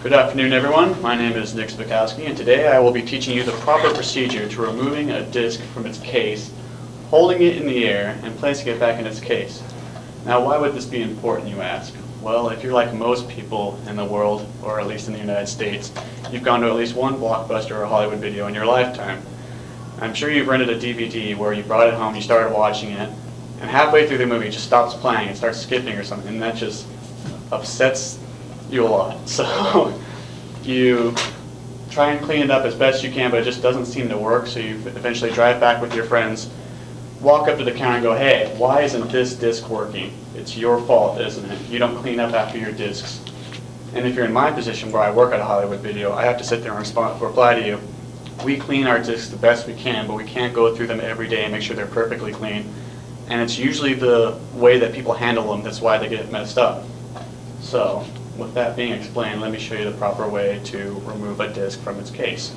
Good afternoon, everyone. My name is Nick Spakowski, and today I will be teaching you the proper procedure to removing a disc from its case, holding it in the air, and placing it back in its case. Now, why would this be important, you ask? Well, if you're like most people in the world, or at least in the United States, you've gone to at least one Blockbuster or Hollywood video in your lifetime. I'm sure you've rented a DVD where you brought it home, you started watching it, and halfway through the movie it just stops playing, it starts skipping or something, and that just upsets you a lot. So you try and clean it up as best you can, but it just doesn't seem to work, so you eventually drive back with your friends, walk up to the counter and go, "Hey, why isn't this disc working? It's your fault, isn't it? You don't clean up after your discs." And if you're in my position where I work at a Hollywood video, I have to sit there and reply to you. We clean our discs the best we can, but we can't go through them every day and make sure they're perfectly clean. And it's usually the way that people handle them that's why they get messed up. So, with that being explained, let me show you the proper way to remove a disc from its case.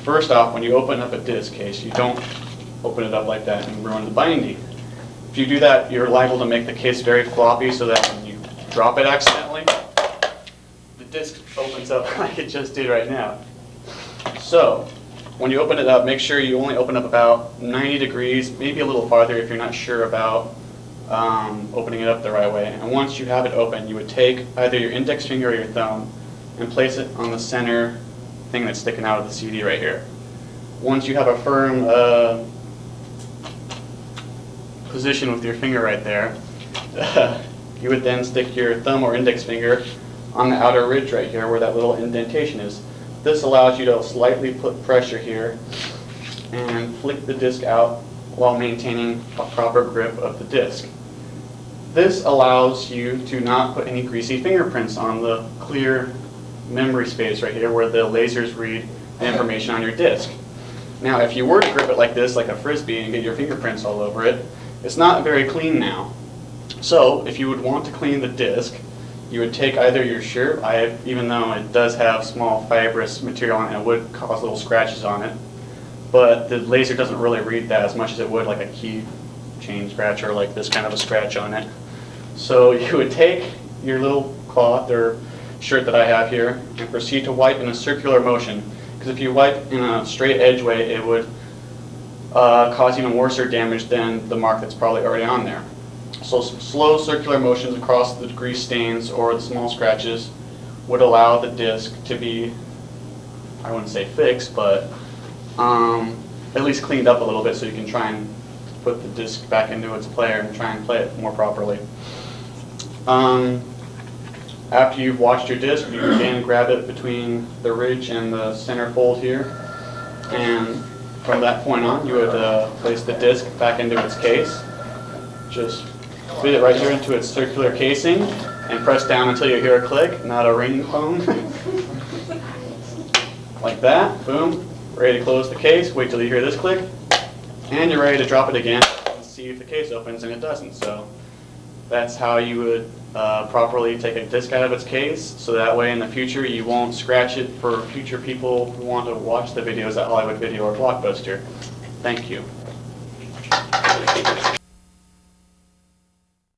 First off, when you open up a disc case, you don't open it up like that and ruin the binding. If you do that, you're liable to make the case very floppy so that when you drop it accidentally, the disc opens up like it just did right now. So, when you open it up, make sure you only open up about 90 degrees, maybe a little farther if you're not sure about opening it up the right way. And once you have it open, you would take either your index finger or your thumb and place it on the center thing that's sticking out of the CD right here. Once you have a firm position with your finger right there, you would then stick your thumb or index finger on the outer ridge right here where that little indentation is. This allows you to slightly put pressure here and flick the disc out while maintaining a proper grip of the disc. This allows you to not put any greasy fingerprints on the clear memory space right here where the lasers read the information on your disc. Now, if you were to grip it like this, like a frisbee, and get your fingerprints all over it, it's not very clean now. So, if you would want to clean the disc, you would take either your shirt, even though it does have small fibrous material on it, it would cause little scratches on it, but the laser doesn't really read that as much as it would like a key chain scratch or like this kind of a scratch on it. So you would take your little cloth or shirt that I have here and proceed to wipe in a circular motion, because if you wipe in a straight edge way, it would cause even worse damage than the mark that's probably already on there. So slow circular motions across the grease stains or the small scratches would allow the disc to be, I wouldn't say fixed, but at least cleaned up a little bit so you can try and put the disc back into its player and try and play it more properly. After you've washed your disc, you can again grab it between the ridge and the center fold here, and from that point on you would place the disc back into its case. Just fit it right here into its circular casing and press down until you hear a click, not a ringing phone. Like that, boom, ready to close the case, wait till you hear this click, and you're ready to drop it again and see if the case opens, and it doesn't. So that's how you would properly take a disc out of its case, so that way in the future you won't scratch it for future people who want to watch the videos at Hollywood Video or Blockbuster. Thank you.